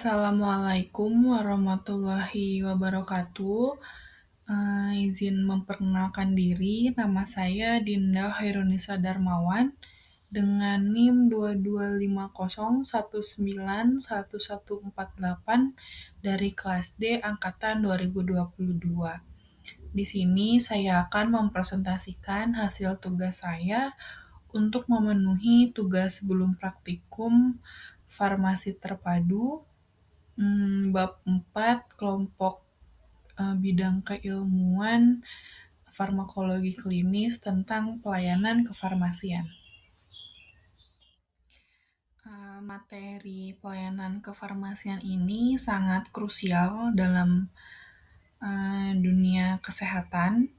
Assalamualaikum warahmatullahi wabarakatuh. Izin memperkenalkan diri, nama saya Dinda Hairunisa Darmawan dengan NIM 2250191148 dari kelas D angkatan 2022. Di sini saya akan mempresentasikan hasil tugas saya untuk memenuhi tugas sebelum praktikum farmasi terpadu bab 4 kelompok bidang keilmuan farmakologi klinis tentang pelayanan kefarmasian. Materi pelayanan kefarmasian ini sangat krusial dalam dunia kesehatan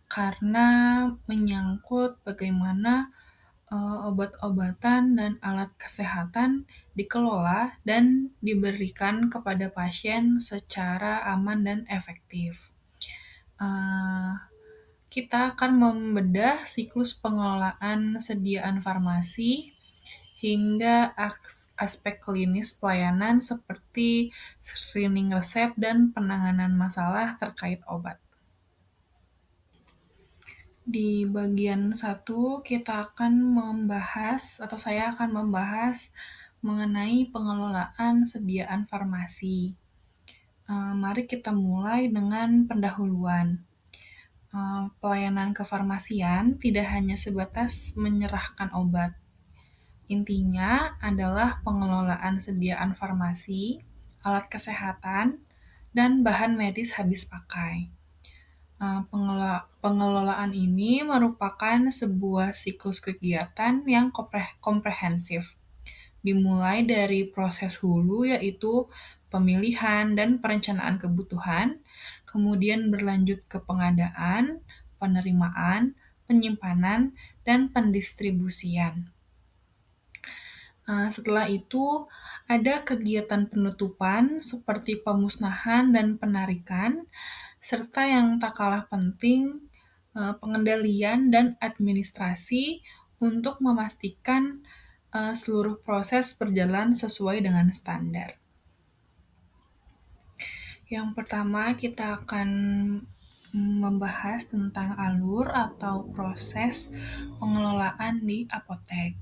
karena menyangkut bagaimana obat-obatan dan alat kesehatan dikelola dan diberikan kepada pasien secara aman dan efektif. Kita akan membedah siklus pengelolaan sediaan farmasi hingga aspek klinis pelayanan seperti screening resep dan penanganan masalah terkait obat. Di bagian 1 saya akan membahas mengenai pengelolaan sediaan farmasi. Mari kita mulai dengan pendahuluan. Pelayanan kefarmasian tidak hanya sebatas menyerahkan obat. Intinya adalah pengelolaan sediaan farmasi, alat kesehatan, dan bahan medis habis pakai. Pengelolaan ini merupakan sebuah siklus kegiatan yang komprehensif, dimulai dari proses hulu yaitu pemilihan dan perencanaan kebutuhan, kemudian berlanjut ke pengadaan, penerimaan, penyimpanan, dan pendistribusian. Setelah itu, ada kegiatan penutupan seperti pemusnahan dan penarikan, serta yang tak kalah penting, pengendalian dan administrasi untuk memastikan seluruh proses berjalan sesuai dengan standar. Yang pertama, kita akan membahas tentang alur atau proses pengelolaan di apotek.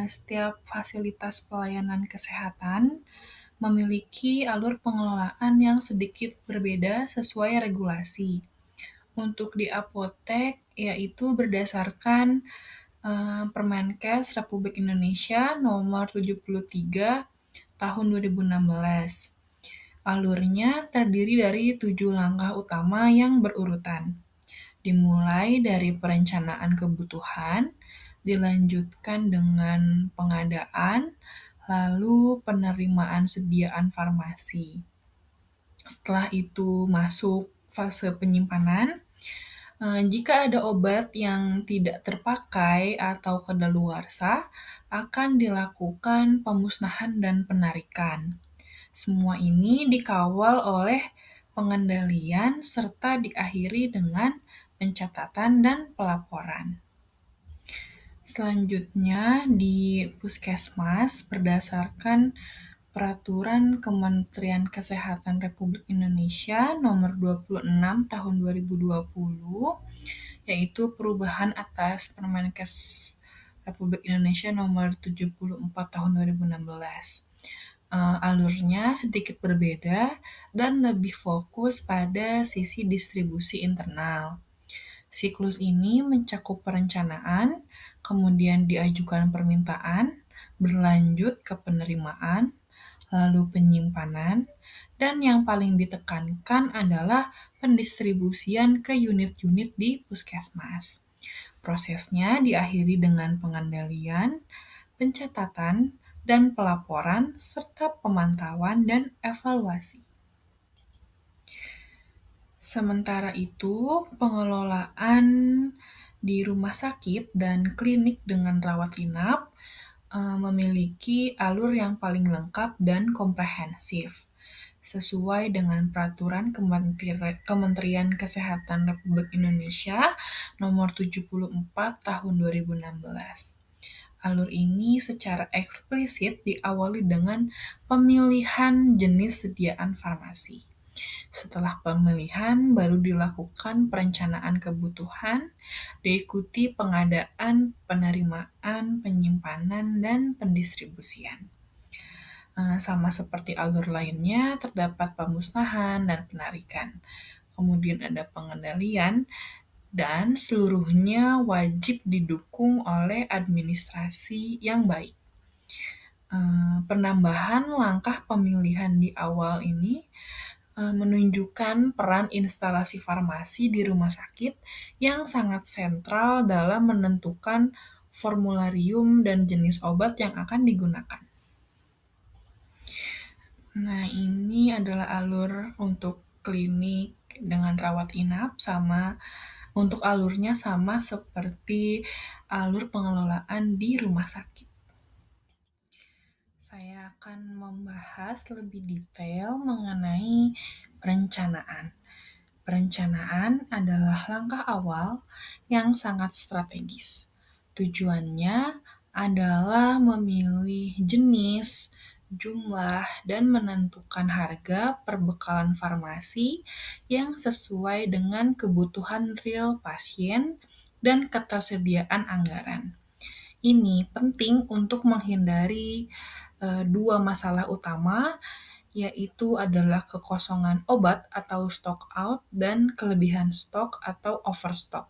Setiap fasilitas pelayanan kesehatan memiliki alur pengelolaan yang sedikit berbeda sesuai regulasi. Untuk di apotek, yaitu berdasarkan Permenkes Republik Indonesia Nomor 73 Tahun 2016. Alurnya terdiri dari 7 langkah utama yang berurutan. Dimulai dari perencanaan kebutuhan, dilanjutkan dengan pengadaan, lalu penerimaan sediaan farmasi. Setelah itu masuk fase penyimpanan. Jika ada obat yang tidak terpakai atau kadaluarsa, akan dilakukan pemusnahan dan penarikan. Semua ini dikawal oleh pengendalian serta diakhiri dengan pencatatan dan pelaporan. Selanjutnya di Puskesmas berdasarkan Peraturan Kementerian Kesehatan Republik Indonesia Nomor 26 Tahun 2020, yaitu perubahan atas Permenkes Republik Indonesia Nomor 74 Tahun 2016. Alurnya sedikit berbeda dan lebih fokus pada sisi distribusi internal. Siklus ini mencakup perencanaan, kemudian diajukan permintaan, berlanjut ke penerimaan, lalu penyimpanan, dan yang paling ditekankan adalah pendistribusian ke unit-unit di puskesmas. Prosesnya diakhiri dengan pengendalian, pencatatan, dan pelaporan, serta pemantauan dan evaluasi. Sementara itu, pengelolaan di rumah sakit dan klinik dengan rawat inap memiliki alur yang paling lengkap dan komprehensif, sesuai dengan Peraturan Kementerian Kesehatan Republik Indonesia Nomor 74 Tahun 2016. Alur ini secara eksplisit diawali dengan pemilihan jenis sediaan farmasi. Setelah pemilihan, baru dilakukan perencanaan kebutuhan, diikuti pengadaan, penerimaan, penyimpanan, dan pendistribusian. Sama seperti alur lainnya, terdapat pemusnahan dan penarikan. Kemudian ada pengendalian, dan seluruhnya wajib didukung oleh administrasi yang baik. Penambahan langkah pemilihan di awal ini menunjukkan peran instalasi farmasi di rumah sakit yang sangat sentral dalam menentukan formularium dan jenis obat yang akan digunakan. Nah, ini adalah alur untuk klinik dengan rawat inap untuk alurnya sama seperti alur pengelolaan di rumah sakit. Saya akan membahas lebih detail mengenai perencanaan. Perencanaan adalah langkah awal yang sangat strategis. Tujuannya adalah memilih jenis, jumlah, dan menentukan harga perbekalan farmasi yang sesuai dengan kebutuhan real pasien dan ketersediaan anggaran. Ini penting untuk menghindari dua masalah utama, yaitu adalah kekosongan obat atau stock out dan kelebihan stok atau overstock.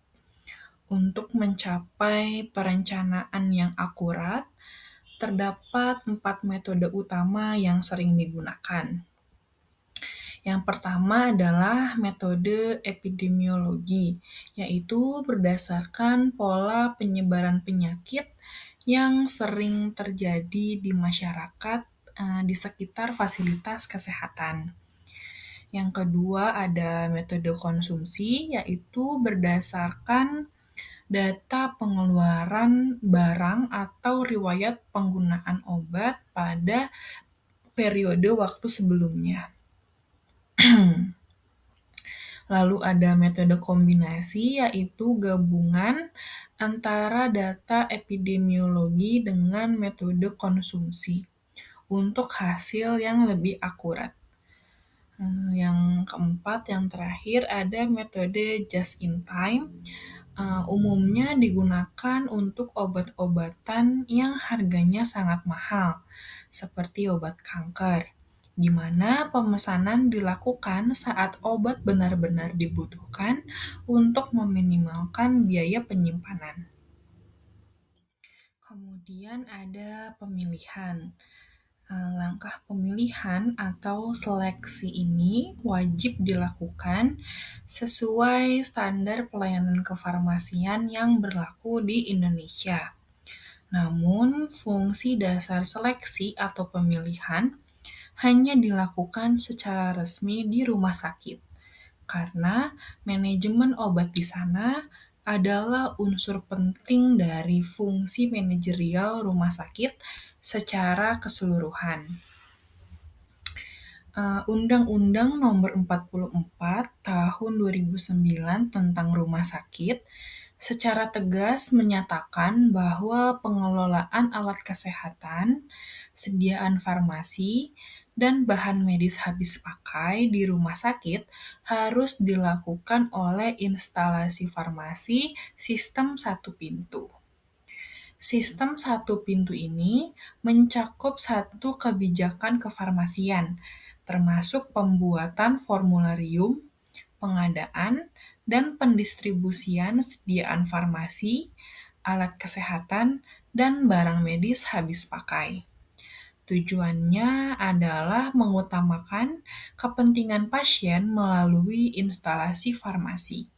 Untuk mencapai perencanaan yang akurat, terdapat 4 metode utama yang sering digunakan. Yang pertama adalah metode epidemiologi, yaitu berdasarkan pola penyebaran penyakit yang sering terjadi di masyarakat di sekitar fasilitas kesehatan. Yang kedua ada metode konsumsi, yaitu berdasarkan data pengeluaran barang atau riwayat penggunaan obat pada periode waktu sebelumnya. Lalu ada metode kombinasi, yaitu gabungan antara data epidemiologi dengan metode konsumsi untuk hasil yang lebih akurat. Yang keempat, yang terakhir ada metode just in time. Umumnya digunakan untuk obat-obatan yang harganya sangat mahal, seperti obat kanker, di mana pemesanan dilakukan saat obat benar-benar dibutuhkan untuk meminimalkan biaya penyimpanan. Kemudian ada pemilihan. Langkah pemilihan atau seleksi ini wajib dilakukan sesuai standar pelayanan kefarmasian yang berlaku di Indonesia. Namun, fungsi dasar seleksi atau pemilihan hanya dilakukan secara resmi di rumah sakit, karena manajemen obat di sana adalah unsur penting dari fungsi manajerial rumah sakit secara keseluruhan. Undang-Undang Nomor 44 Tahun 2009 tentang Rumah Sakit secara tegas menyatakan bahwa pengelolaan alat kesehatan, sediaan farmasi, dan bahan medis habis pakai di rumah sakit harus dilakukan oleh instalasi farmasi sistem satu pintu. Sistem satu pintu ini mencakup satu kebijakan kefarmasian, termasuk pembuatan formularium, pengadaan, dan pendistribusian sediaan farmasi, alat kesehatan, dan barang medis habis pakai. Tujuannya adalah mengutamakan kepentingan pasien melalui instalasi farmasi.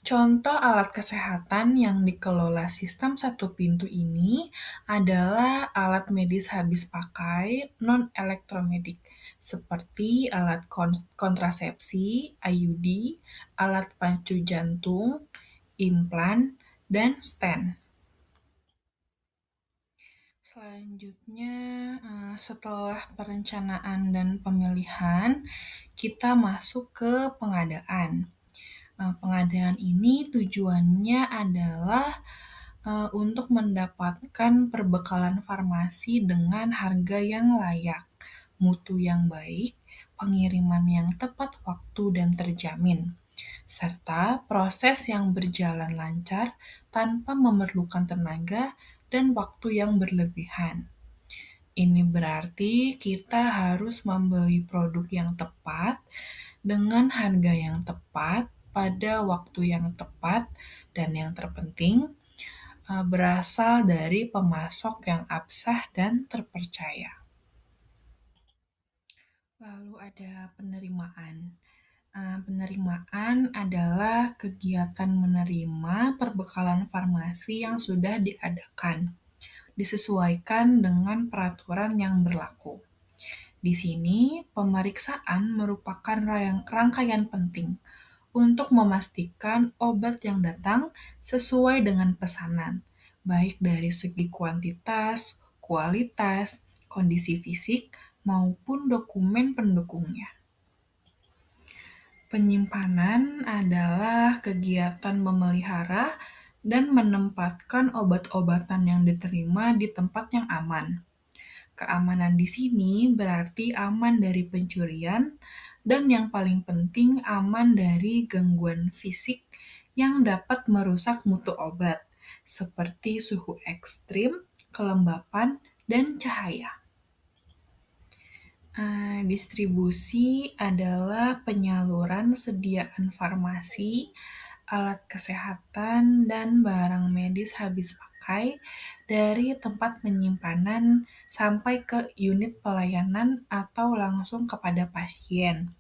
Contoh alat kesehatan yang dikelola sistem satu pintu ini adalah alat medis habis pakai non-elektromedik, seperti alat kontrasepsi, IUD, alat pacu jantung, implan, dan stent. Selanjutnya, setelah perencanaan dan pemilihan, kita masuk ke pengadaan. Pengadaan ini tujuannya adalah untuk mendapatkan perbekalan farmasi dengan harga yang layak, mutu yang baik, pengiriman yang tepat waktu dan terjamin, serta proses yang berjalan lancar tanpa memerlukan tenaga dan waktu yang berlebihan. Ini berarti kita harus membeli produk yang tepat dengan harga yang tepat pada waktu yang tepat dan yang terpenting berasal dari pemasok yang absah dan terpercaya. Lalu ada penerimaan. Penerimaan adalah kegiatan menerima perbekalan farmasi yang sudah diadakan, disesuaikan dengan peraturan yang berlaku. Di sini, pemeriksaan merupakan rangkaian penting untuk memastikan obat yang datang sesuai dengan pesanan, baik dari segi kuantitas, kualitas, kondisi fisik, maupun dokumen pendukungnya. Penyimpanan adalah kegiatan memelihara dan menempatkan obat-obatan yang diterima di tempat yang aman. Keamanan di sini berarti aman dari pencurian dan yang paling penting aman dari gangguan fisik yang dapat merusak mutu obat, seperti suhu ekstrim, kelembapan, dan cahaya. Distribusi adalah penyaluran sediaan farmasi, alat kesehatan, dan barang medis habis pakai dari tempat penyimpanan sampai ke unit pelayanan atau langsung kepada pasien.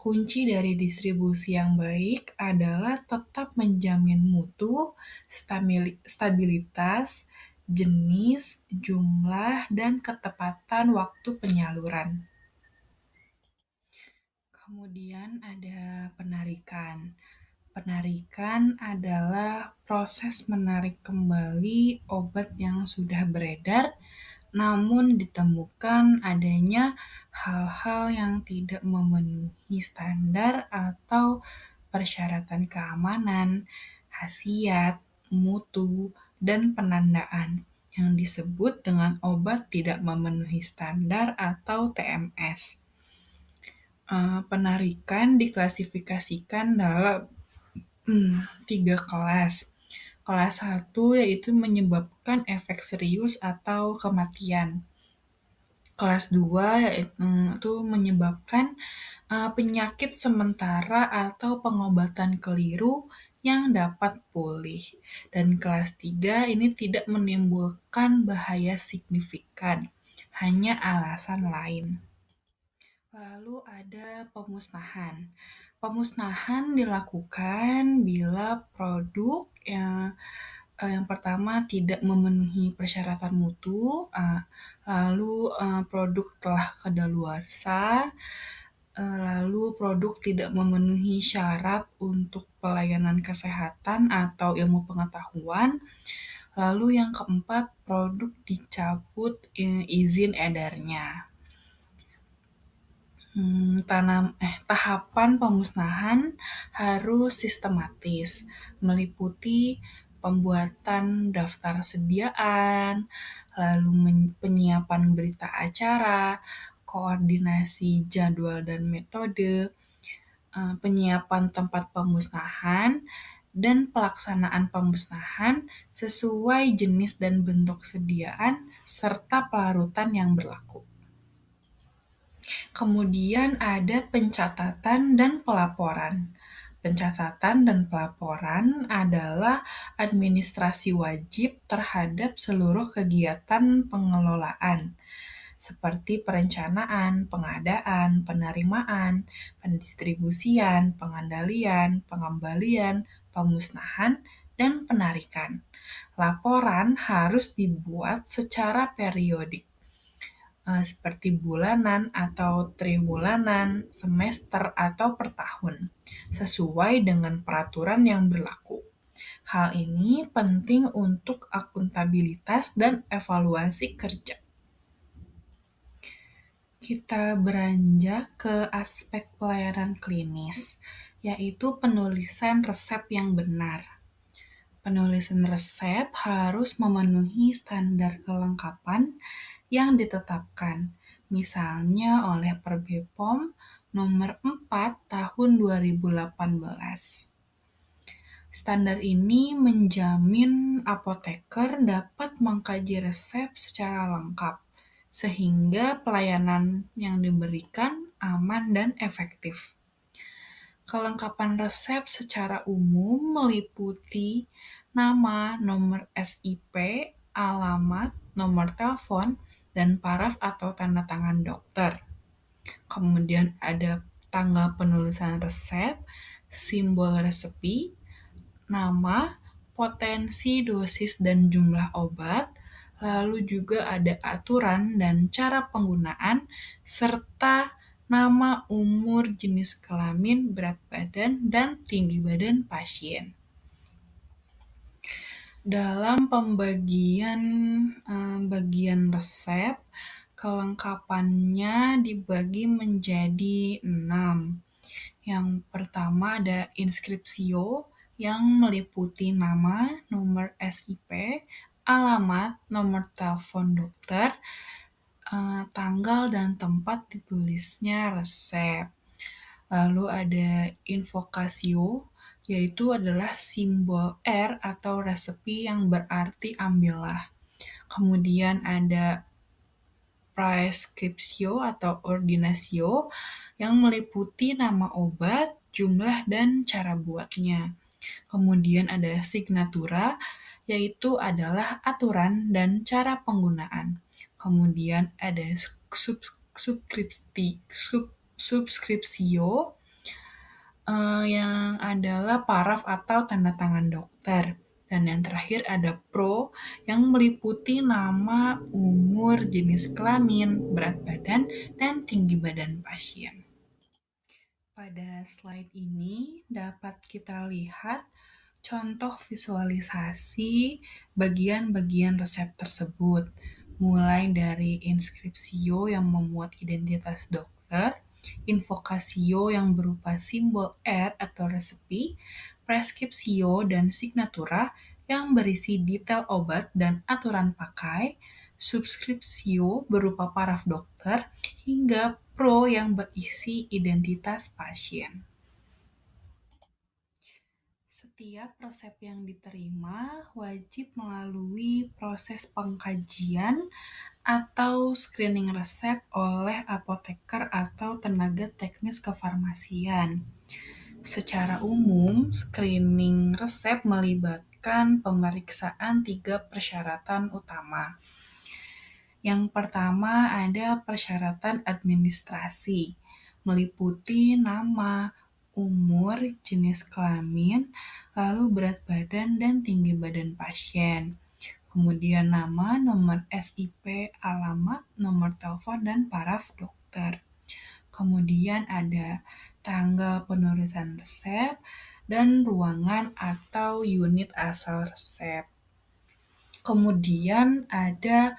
Kunci dari distribusi yang baik adalah tetap menjamin mutu, stabilitas, jenis, jumlah, dan ketepatan waktu penyaluran. Kemudian ada penarikan. Penarikan adalah proses menarik kembali obat yang sudah beredar, namun ditemukan adanya hal-hal yang tidak memenuhi standar atau persyaratan keamanan, khasiat, mutu, dan penandaan yang disebut dengan obat tidak memenuhi standar atau TMS. Penarikan diklasifikasikan dalam tiga kelas. Kelas 1 yaitu menyebabkan efek serius atau kematian. Kelas 2 yaitu menyebabkan penyakit sementara atau pengobatan keliru yang dapat pulih. Dan kelas 3 ini tidak menimbulkan bahaya signifikan, hanya alasan lain. Lalu ada pemusnahan. Pemusnahan dilakukan bila produk yang pertama tidak memenuhi persyaratan mutu, lalu produk telah kadaluarsa, lalu produk tidak memenuhi syarat untuk pelayanan kesehatan atau ilmu pengetahuan, lalu yang keempat produk dicabut izin edarnya. Tahapan pemusnahan harus sistematis, meliputi pembuatan daftar sediaan, lalu penyiapan berita acara, koordinasi jadwal dan metode, penyiapan tempat pemusnahan, dan pelaksanaan pemusnahan sesuai jenis dan bentuk sediaan serta pelarutan yang berlaku. Kemudian ada pencatatan dan pelaporan. Pencatatan dan pelaporan adalah administrasi wajib terhadap seluruh kegiatan pengelolaan, seperti perencanaan, pengadaan, penerimaan, pendistribusian, pengandalian, pengembalian, pemusnahan, dan penarikan. Laporan harus dibuat secara periodik, seperti bulanan atau tribulanan, semester, atau per tahun, sesuai dengan peraturan yang berlaku. Hal ini penting untuk akuntabilitas dan evaluasi kerja. Kita beranjak ke aspek pelayanan klinis, yaitu penulisan resep yang benar. Penulisan resep harus memenuhi standar kelengkapan yang ditetapkan, misalnya oleh Per BPOM nomor 4 tahun 2018. Standar ini menjamin apoteker dapat mengkaji resep secara lengkap, sehingga pelayanan yang diberikan aman dan efektif. Kelengkapan resep secara umum meliputi nama, nomor SIP, alamat, nomor telepon, dan paraf atau tanda tangan dokter. Kemudian ada tanggal penulisan resep, simbol resepi, nama, potensi, dosis, dan jumlah obat, lalu juga ada aturan dan cara penggunaan, serta nama, umur, jenis kelamin, berat badan, dan tinggi badan pasien. Dalam pembagian bagian resep, kelengkapannya dibagi menjadi 6. Yang pertama ada inskripsio yang meliputi nama, nomor SIP, alamat, nomor telepon dokter, tanggal dan tempat ditulisnya resep. Lalu ada invokasio, yaitu adalah simbol R atau resepi yang berarti ambillah. Kemudian ada preskripsio atau ordinasio yang meliputi nama obat, jumlah, dan cara buatnya. Kemudian ada signatura, yaitu adalah aturan dan cara penggunaan. Kemudian ada subskripsio yang adalah paraf atau tanda tangan dokter. Dan yang terakhir ada pro yang meliputi nama, umur, jenis kelamin, berat badan, dan tinggi badan pasien. Pada slide ini dapat kita lihat contoh visualisasi bagian-bagian resep tersebut, mulai dari inskripsio yang memuat identitas dokter, invokasio yang berupa simbol R atau resepi, preskripsio dan signatura yang berisi detail obat dan aturan pakai, subskripsio berupa paraf dokter, hingga pro yang berisi identitas pasien. Setiap resep yang diterima wajib melalui proses pengkajian atau screening resep oleh apoteker atau tenaga teknis kefarmasian. Secara umum, screening resep melibatkan pemeriksaan 3 persyaratan utama. Yang pertama ada persyaratan administrasi, meliputi nama, umur, jenis kelamin, lalu berat badan dan tinggi badan pasien. Kemudian nama, nomor SIP, alamat, nomor telepon, dan paraf dokter. Kemudian ada tanggal penulisan resep dan ruangan atau unit asal resep. Kemudian ada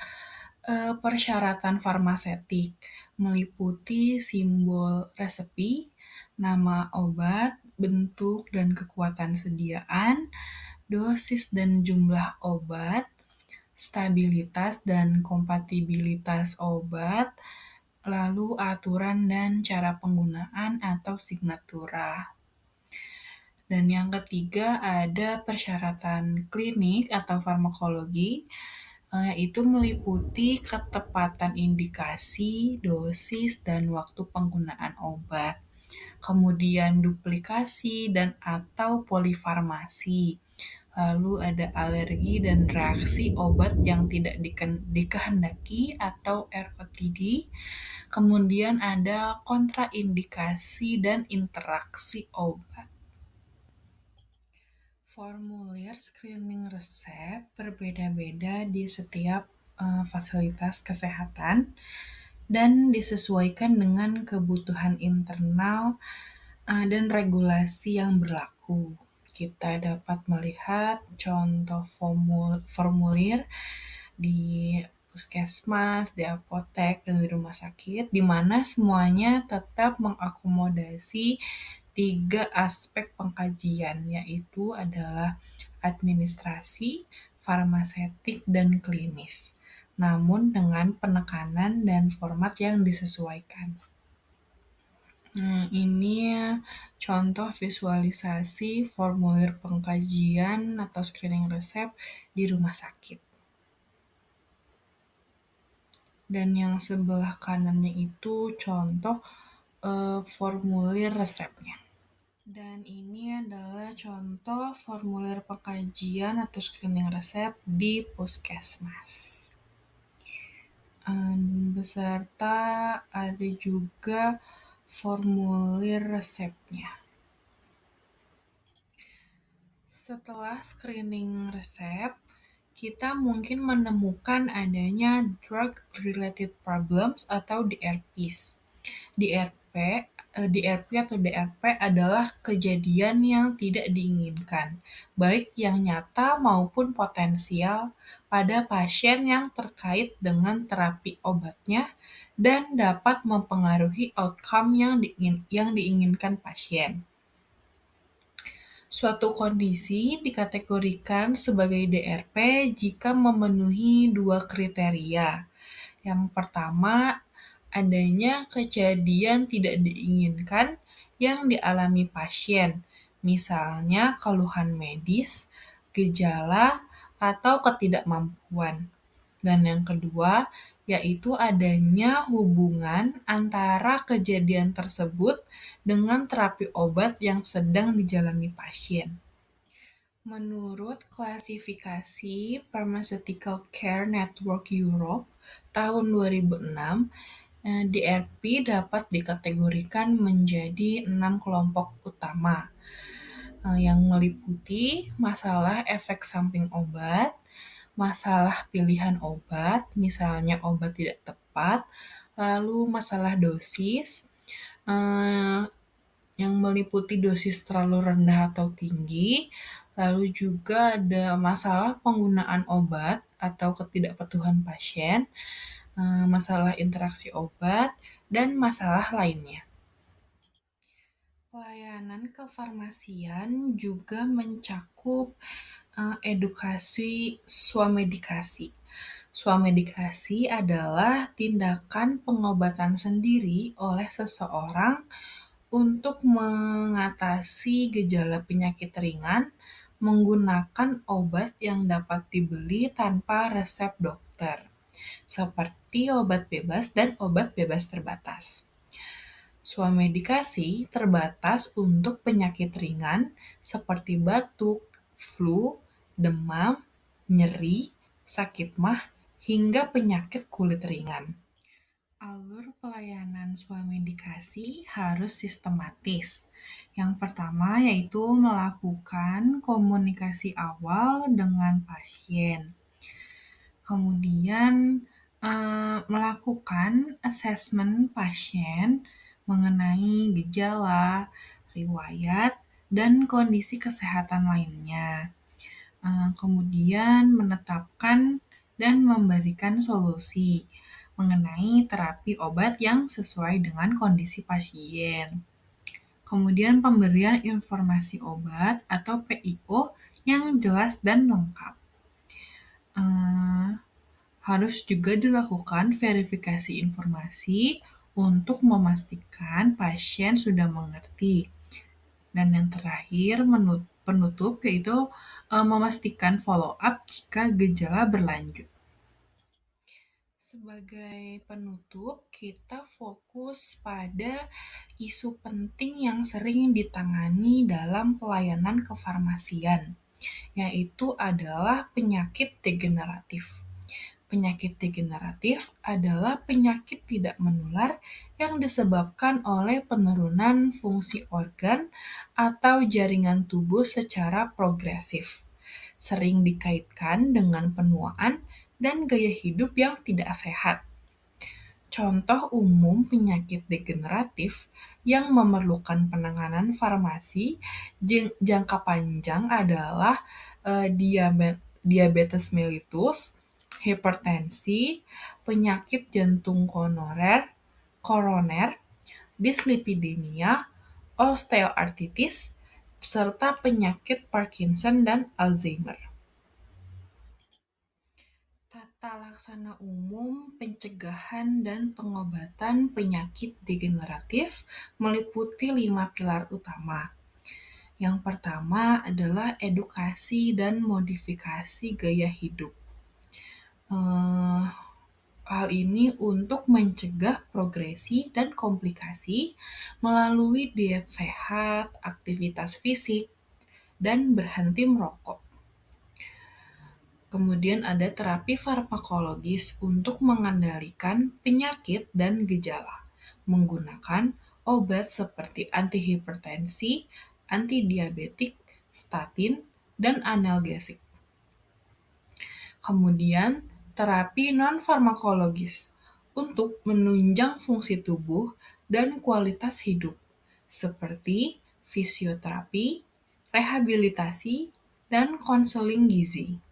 persyaratan farmasetik, meliputi simbol resepi, nama obat, bentuk dan kekuatan sediaan, dosis dan jumlah obat, stabilitas dan kompatibilitas obat, lalu aturan dan cara penggunaan atau signatura. Dan yang ketiga ada persyaratan klinik atau farmakologi, yaitu meliputi ketepatan indikasi, dosis, dan waktu penggunaan obat. Kemudian duplikasi dan atau polifarmasi. Lalu ada alergi dan reaksi obat yang tidak dikehendaki atau ROTD. Kemudian ada kontraindikasi dan interaksi obat. Formulir screening resep berbeda-beda di setiap fasilitas kesehatan dan disesuaikan dengan kebutuhan internal dan regulasi yang berlaku. Kita dapat melihat contoh formulir di puskesmas, di apotek, dan di rumah sakit, di mana semuanya tetap mengakomodasi 3 aspek pengkajian, yaitu adalah administrasi, farmaseutik, dan klinis, namun dengan penekanan dan format yang disesuaikan. Ini contoh visualisasi formulir pengkajian atau screening resep di rumah sakit. Dan yang sebelah kanannya itu contoh formulir resepnya. Dan ini adalah contoh formulir pengkajian atau screening resep di puskesmas. Beserta ada juga formulir resepnya. Setelah screening resep, kita mungkin menemukan adanya drug-related problems atau DRPs. DRP atau DRP adalah kejadian yang tidak diinginkan, baik yang nyata maupun potensial pada pasien yang terkait dengan terapi obatnya dan dapat mempengaruhi outcome yang diinginkan pasien. Suatu kondisi dikategorikan sebagai DRP jika memenuhi dua kriteria. Yang pertama, adanya kejadian tidak diinginkan yang dialami pasien, misalnya keluhan medis, gejala, atau ketidakmampuan. Dan yang kedua, yaitu adanya hubungan antara kejadian tersebut dengan terapi obat yang sedang dijalani pasien. Menurut klasifikasi Pharmaceutical Care Network Europe tahun 2006, DRP dapat dikategorikan menjadi 6 kelompok utama, yang meliputi masalah efek samping obat, masalah pilihan obat, misalnya obat tidak tepat, lalu masalah dosis, yang meliputi dosis terlalu rendah atau tinggi, lalu juga ada masalah penggunaan obat atau ketidakpatuhan pasien, masalah interaksi obat, dan masalah lainnya. Pelayanan kefarmasian juga mencakup edukasi swamedikasi. Swamedikasi adalah tindakan pengobatan sendiri oleh seseorang untuk mengatasi gejala penyakit ringan menggunakan obat yang dapat dibeli tanpa resep dokter, seperti obat bebas dan obat bebas terbatas. Swamedikasi terbatas untuk penyakit ringan seperti batuk, flu, demam, nyeri, sakit mah, hingga penyakit kulit ringan. Alur pelayanan swamedikasi harus sistematis. Yang pertama yaitu melakukan komunikasi awal dengan pasien. Kemudian melakukan asesmen pasien mengenai gejala, riwayat, dan kondisi kesehatan lainnya. Kemudian menetapkan dan memberikan solusi mengenai terapi obat yang sesuai dengan kondisi pasien. Kemudian pemberian informasi obat atau PIO yang jelas dan lengkap. Harus juga dilakukan verifikasi informasi untuk memastikan pasien sudah mengerti. Dan yang terakhir, penutup yaitu memastikan follow up jika gejala berlanjut. Sebagai penutup, kita fokus pada isu penting yang sering ditangani dalam pelayanan kefarmasian, yaitu adalah penyakit degeneratif. Penyakit degeneratif adalah penyakit tidak menular yang disebabkan oleh penurunan fungsi organ atau jaringan tubuh secara progresif. Sering dikaitkan dengan penuaan dan gaya hidup yang tidak sehat. Contoh umum penyakit degeneratif yang memerlukan penanganan farmasi jangka panjang adalah diabetes mellitus, hipertensi, penyakit jantung koroner, dislipidemia, osteoartritis, serta penyakit Parkinson dan Alzheimer. Tata laksana umum pencegahan dan pengobatan penyakit degeneratif meliputi 5 pilar utama. Yang pertama adalah edukasi dan modifikasi gaya hidup. Eh, Hal ini untuk mencegah progresi dan komplikasi melalui diet sehat, aktivitas fisik, dan berhenti merokok. Kemudian ada terapi farmakologis untuk mengendalikan penyakit dan gejala, menggunakan obat seperti antihipertensi, antidiabetik, statin, dan analgesik. Kemudian, terapi non-farmakologis untuk menunjang fungsi tubuh dan kualitas hidup, seperti fisioterapi, rehabilitasi, dan konseling gizi.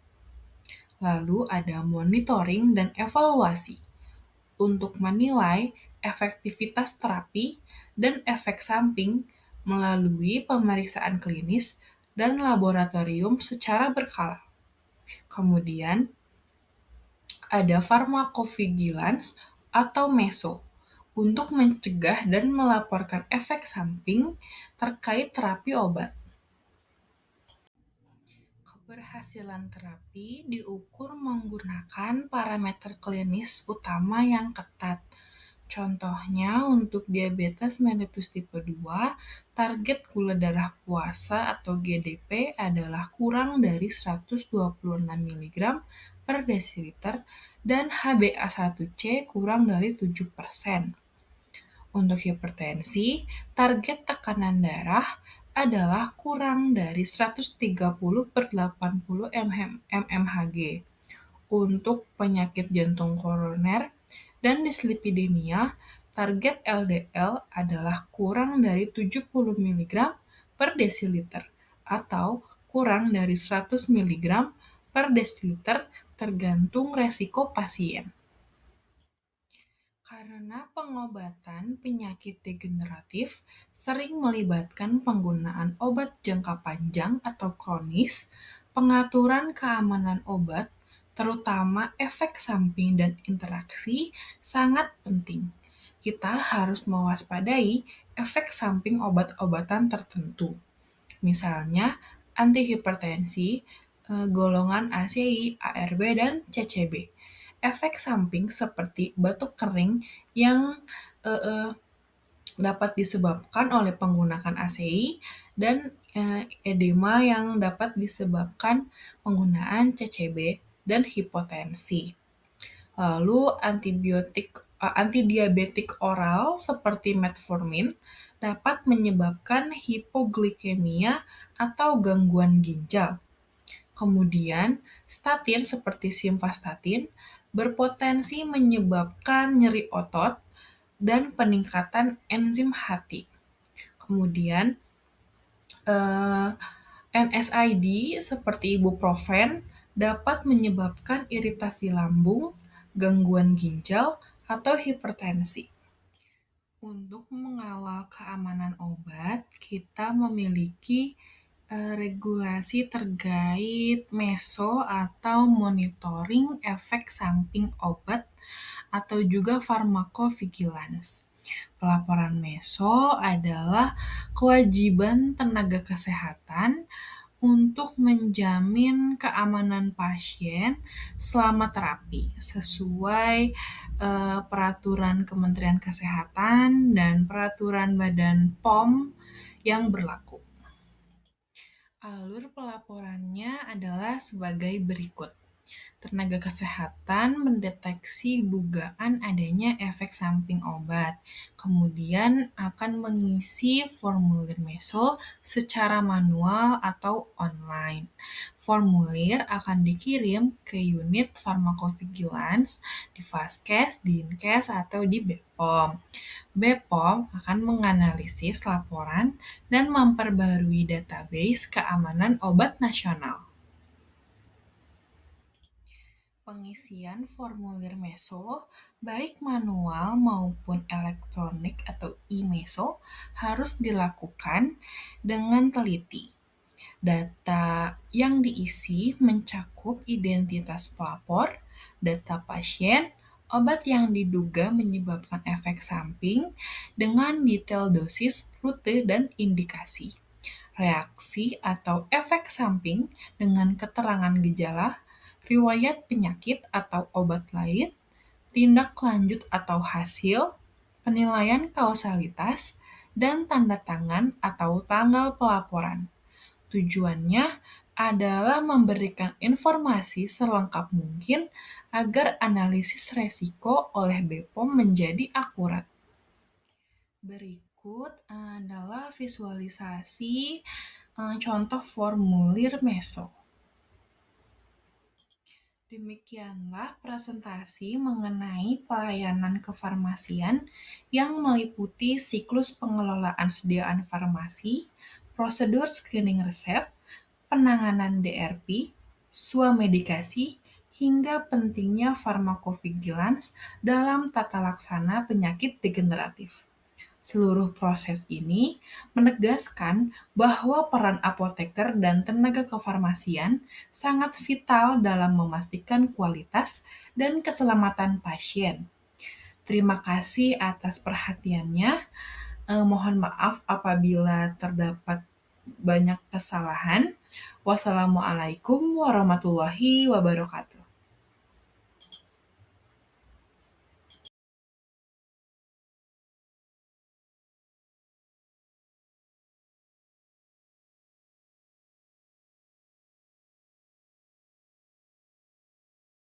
Lalu ada monitoring dan evaluasi untuk menilai efektivitas terapi dan efek samping melalui pemeriksaan klinis dan laboratorium secara berkala. Kemudian ada pharmacovigilance atau MESO untuk mencegah dan melaporkan efek samping terkait terapi obat. Keberhasilan terapi diukur menggunakan parameter klinis utama yang ketat. Contohnya untuk diabetes mellitus tipe 2, target gula darah puasa atau GDP adalah kurang dari 126 mg per desiliter dan HbA1c kurang dari 7%. Untuk hipertensi, target tekanan darah adalah kurang dari 130/80 mmHg. Untuk penyakit jantung koroner dan dislipidemia, target LDL adalah kurang dari 70 mg per desiliter atau kurang dari 100 mg per desiliter tergantung resiko pasien. Karena pengobatan penyakit degeneratif sering melibatkan penggunaan obat jangka panjang atau kronis, pengaturan keamanan obat, terutama efek samping dan interaksi, sangat penting. Kita harus mewaspadai efek samping obat-obatan tertentu. Misalnya, antihipertensi, golongan ACI, ARB, dan CCB. Efek samping seperti batuk kering yang eh, eh, dapat disebabkan oleh penggunaan ACI dan edema yang dapat disebabkan penggunaan CCB dan hipotensi. Lalu antidiabetik oral seperti metformin dapat menyebabkan hipoglikemia atau gangguan ginjal. Kemudian, statin seperti simvastatin berpotensi menyebabkan nyeri otot dan peningkatan enzim hati. Kemudian, NSAID seperti ibuprofen dapat menyebabkan iritasi lambung, gangguan ginjal, atau hipertensi. Untuk mengawal keamanan obat, kita memiliki regulasi terkait MESO atau monitoring efek samping obat atau juga pharmacovigilance. Pelaporan MESO adalah kewajiban tenaga kesehatan untuk menjamin keamanan pasien selama terapi sesuai peraturan Kementerian Kesehatan dan peraturan Badan POM yang berlaku. Alur pelaporannya adalah sebagai berikut. Tenaga kesehatan mendeteksi dugaan adanya efek samping obat, kemudian akan mengisi formulir MESO secara manual atau online. Formulir akan dikirim ke unit pharmacovigilance di Vaskes, Dinkes, atau di BPOM. BPOM akan menganalisis laporan dan memperbarui database keamanan obat nasional. Pengisian formulir MESO, baik manual maupun elektronik atau e-MESO, harus dilakukan dengan teliti. Data yang diisi mencakup identitas pelapor, data pasien, obat yang diduga menyebabkan efek samping, dengan detail dosis, rute, dan indikasi. Reaksi atau efek samping dengan keterangan gejala, riwayat penyakit atau obat lain, tindak lanjut atau hasil, penilaian kausalitas, dan tanda tangan atau tanggal pelaporan. Tujuannya adalah memberikan informasi selengkap mungkin agar analisis resiko oleh BPOM menjadi akurat. Berikut adalah visualisasi contoh formulir MESO. Demikianlah presentasi mengenai pelayanan kefarmasian yang meliputi siklus pengelolaan sediaan farmasi, prosedur screening resep, penanganan DRP, swamedikasi, hingga pentingnya farmakovigilans dalam tata laksana penyakit degeneratif. Seluruh proses ini menegaskan bahwa peran apoteker dan tenaga kefarmasian sangat vital dalam memastikan kualitas dan keselamatan pasien. Terima kasih atas perhatiannya. Mohon maaf apabila terdapat banyak kesalahan. Wassalamualaikum warahmatullahi wabarakatuh.